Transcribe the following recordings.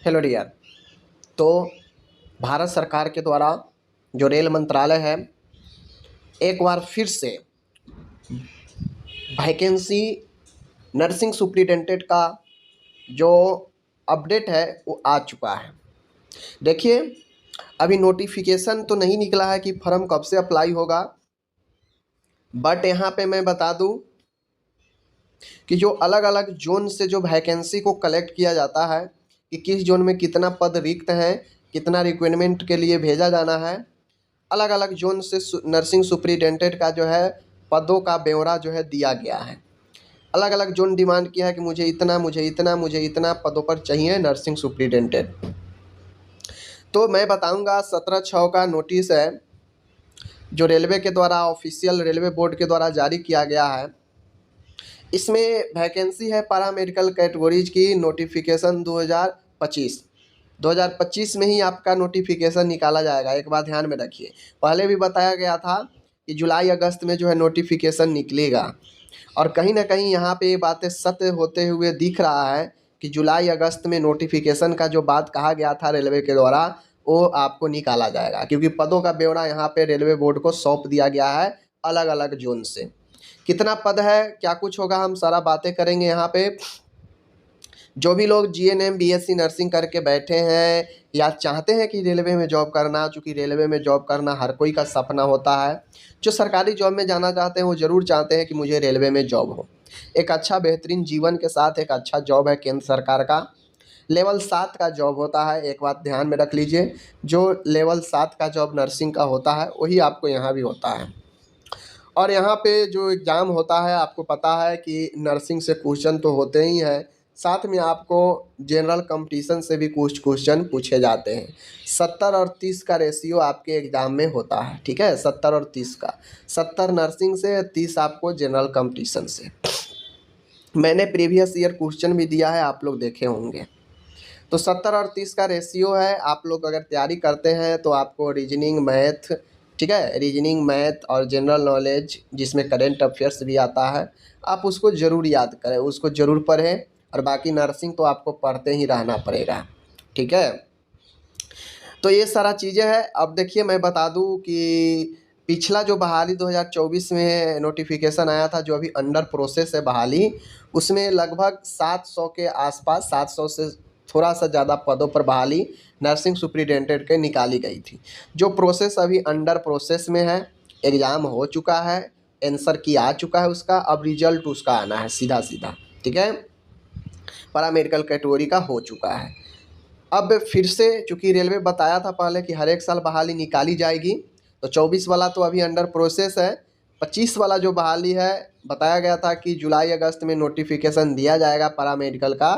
Hello dear. तो भारत सरकार के द्वारा जो रेल मंत्रालय है, एक बार फिर से वैकेंसी नर्सिंग सुपरिटेंडेंट का जो अपडेट है वो आ चुका है। देखिए, अभी नोटिफिकेशन तो नहीं निकला है कि फॉर्म कब से अप्लाई होगा, बट यहाँ पे मैं बता दूं कि जो अलग अलग जोन से जो वैकेंसी को कलेक्ट किया जाता है कि किस जोन में कितना पद रिक्त है, कितना रिक्वायरमेंट के लिए भेजा जाना है, अलग अलग जोन से नर्सिंग सुपरिटेंडेंट का जो है पदों का ब्यौरा जो है दिया गया है। अलग अलग जोन डिमांड किया है कि मुझे इतना पदों पर चाहिए नर्सिंग सुपरिटेंडेंट। तो मैं बताऊंगा 17/6 का नोटिस है जो रेलवे के द्वारा ऑफिशियल रेलवे बोर्ड के द्वारा जारी किया गया है। इसमें वैकेंसी है पैरा मेडिकल कैटेगरीज की। नोटिफिकेशन 2025 में ही आपका नोटिफिकेशन निकाला जाएगा। एक बात ध्यान में रखिए, पहले भी बताया गया था कि जुलाई अगस्त में जो है नोटिफिकेशन निकलेगा, और कहीं ना कहीं यहाँ पे ये बातें सत्य होते हुए दिख रहा है कि जुलाई अगस्त में नोटिफिकेशन का जो बात कहा गया था रेलवे के द्वारा वो आपको निकाला जाएगा, क्योंकि पदों का ब्यौरा यहाँ पे रेलवे बोर्ड को सौंप दिया गया है अलग अलग जोन से। कितना पद है, क्या कुछ होगा, हम सारा बातें करेंगे यहाँ पे। जो भी लोग जीएनएम बीएससी नर्सिंग करके बैठे हैं या चाहते हैं कि रेलवे में जॉब करना, चूँकि रेलवे में जॉब करना हर कोई का सपना होता है। जो सरकारी जॉब में जाना चाहते हैं वो ज़रूर चाहते हैं कि मुझे रेलवे में जॉब हो, एक अच्छा बेहतरीन जीवन के साथ एक अच्छा जॉब है केंद्र सरकार का। लेवल 7 का जॉब होता है, एक बात ध्यान में रख लीजिए, जो लेवल 7 का जॉब नर्सिंग का होता है वही आपको यहाँ भी होता है। और यहाँ पे जो एग्ज़ाम होता है आपको पता है कि नर्सिंग से क्वेश्चन तो होते ही हैं, साथ में आपको जनरल कंपटीशन से भी कुछ क्वेश्चन पूछे जाते हैं। 70 और 30 का रेशियो आपके एग्ज़ाम में होता है, ठीक है, 70 और 30 का। 70 नर्सिंग से, 30 आपको जनरल कंपटीशन से। मैंने प्रीवियस ईयर क्वेश्चन भी दिया है, आप लोग देखे होंगे। तो 70 और 30 का रेशियो है। आप लोग अगर तैयारी करते हैं तो आपको रीजनिंग मैथ, ठीक है, रीजनिंग मैथ और जनरल नॉलेज जिसमें करेंट अफेयर्स भी आता है, आप उसको ज़रूर याद करें, उसको ज़रूर पढ़ें। और बाकी नर्सिंग तो आपको पढ़ते ही रहना पड़ेगा, ठीक है। तो ये सारा चीज़ें हैं। अब देखिए, मैं बता दूं कि पिछला जो बहाली 2024 में नोटिफिकेशन आया था, जो अभी अंडर प्रोसेस है बहाली, उसमें लगभग 700 के आसपास, 700 से थोड़ा सा ज़्यादा पदों पर बहाली नर्सिंग सुपरिटेंडेंट के निकाली गई थी। जो प्रोसेस अभी अंडर प्रोसेस में है, एग्ज़ाम हो चुका है, आंसर की आ चुका है उसका, अब रिजल्ट उसका आना है सीधा सीधा, ठीक है। पैरा मेडिकल कैटेगरी का हो चुका है। अब फिर से चूँकि रेलवे बताया था पहले कि हर एक साल बहाली निकाली जाएगी, तो 24 वाला तो अभी अंडर प्रोसेस है। 25 वाला जो बहाली है, बताया गया था कि जुलाई अगस्त में नोटिफिकेशन दिया जाएगा पैरा मेडिकल का,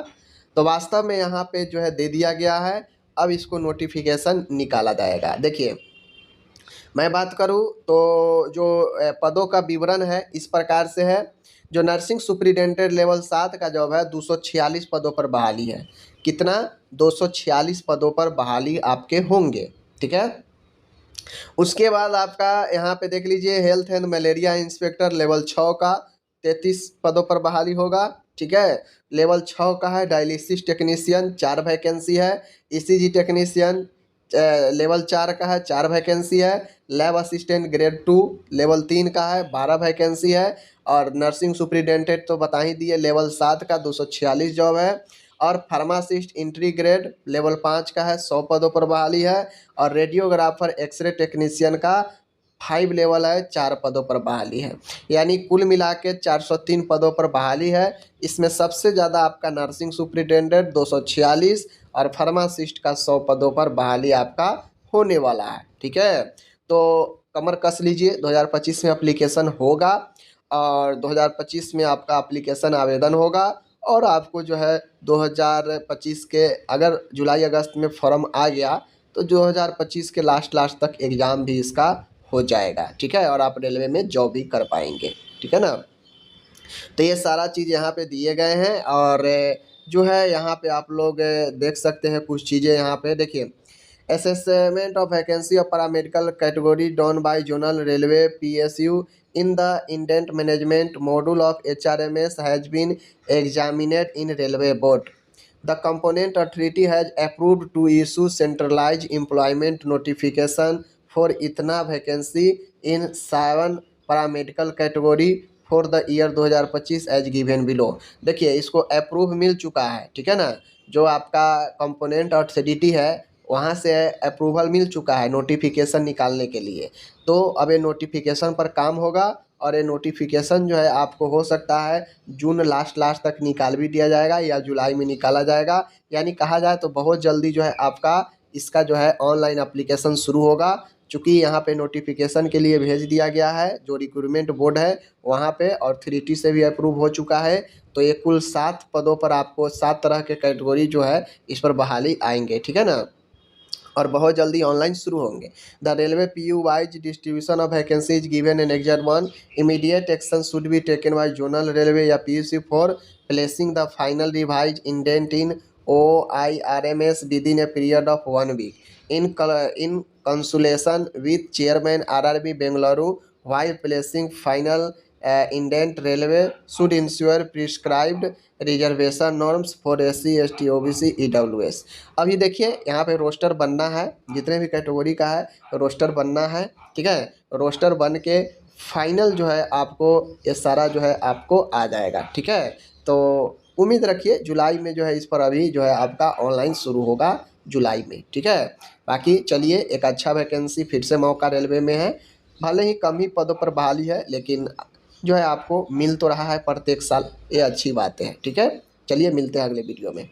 तो वास्तव में यहाँ पे जो है दे दिया गया है। अब इसको नोटिफिकेशन निकाला जाएगा। देखिए, मैं बात करूँ तो जो पदों का विवरण है इस प्रकार से है। जो नर्सिंग सुपरिटेंडेंट लेवल 7 का जॉब है, 246 पदों पर बहाली है। कितना? 246 पदों पर बहाली आपके होंगे, ठीक है। उसके बाद आपका यहाँ पे देख लीजिए, health and malaria inspector level 6 का 33 पदों पर बहाली होगा, ठीक है। लेवल 6 का है डायलिसिस टेक्नीशियन, 4 वैकेंसी है। ईसीजी टेक्नीशियन लेवल 4 का है, 4 वैकेंसी है। लैब असिस्टेंट ग्रेड 2 लेवल 3 का है, 12 वैकेंसी है। और नर्सिंग सुपरिटेंडेंट तो बता ही दिए, लेवल 7 का 246 जॉब है। और फार्मासिस्ट इंट्री ग्रेड लेवल 5 का है, 100 पदों पर बहाली है। और रेडियोग्राफर एक्सरे टेक्नीशियन का 5 लेवल है, 4 पदों पर बहाली है। यानी कुल मिला के 403 पदों पर बहाली है। इसमें सबसे ज़्यादा आपका नर्सिंग सुपरिटेंडेंट 246 और फार्मासिस्ट का 100 पदों पर बहाली आपका होने वाला है, ठीक है। तो कमर कस लीजिए, 2025 में एप्लीकेशन होगा, और 2025 में आपका एप्लीकेशन आवेदन होगा। और आपको जो है 2025 के अगर जुलाई अगस्त में फॉर्म आ गया तो 2025 के लास्ट तक एग्ज़ाम भी इसका हो जाएगा, ठीक है। और आप रेलवे में जॉब भी कर पाएंगे, ठीक है ना। तो ये सारा चीज़ यहाँ पे दिए गए हैं। और जो है यहाँ पे आप लोग देख सकते हैं कुछ चीज़ें यहाँ पे। देखिए, assessment of vacancy of paramedical category done by zonal railway PSU in the indent management module of HRMS has been examined in railway board. The component authority has approved to issue centralised employment notification for इतना vacancy in 7 paramedical category for the year 2025 as given below. देखिए इसको approve मिल चुका है, ठीक है ना। जो आपका कंपोनेंट अथॉरिटी है वहाँ से अप्रूवल मिल चुका है नोटिफिकेशन निकालने के लिए। तो अब ये नोटिफिकेशन पर काम होगा और ये नोटिफिकेशन जो है आपको हो सकता है जून लास्ट तक निकाल भी दिया जाएगा या जुलाई में निकाला जाएगा। यानी कहा जाए तो बहुत जल्दी जो है आपका इसका जो है ऑनलाइन एप्लीकेशन शुरू होगा। चूँकि यहाँ पे नोटिफिकेशन के लिए भेज दिया गया है जो रिक्रूटमेंट बोर्ड है वहाँ पे, और अथॉरिटी से भी अप्रूव हो चुका है। तो ये कुल 7 पदों पर आपको 7 तरह के कैटेगरी जो है इस पर बहाली आएंगे, ठीक है ना। और बहुत जल्दी ऑनलाइन शुरू होंगे। The railway PU wise distribution of vacancies given in exam 1 immediate action should be taken by zonal railway या PUC for placing the final revise indent इन OIRMS within a period of 1 week in consultation with chairman RRB Bengaluru while placing final indent railway should ensure prescribed reservation norms for SC ST OBC EWS। अभी देखिए यहाँ पे roster बनना है, जितने भी category का है रोस्टर बनना है, ठीक है। रोस्टर बन के फाइनल जो है आपको ये सारा जो है आपको आ जाएगा, ठीक है। तो उम्मीद रखिए जुलाई में जो है इस पर अभी जो है आपका ऑनलाइन शुरू होगा जुलाई में, ठीक है। बाकी चलिए एक अच्छा वैकेंसी फिर से मौका रेलवे में है, भले ही कम ही पदों पर बहाली है लेकिन जो है आपको मिल तो रहा है प्रत्येक साल, ये अच्छी बात है, ठीक है। चलिए मिलते हैं अगले वीडियो में।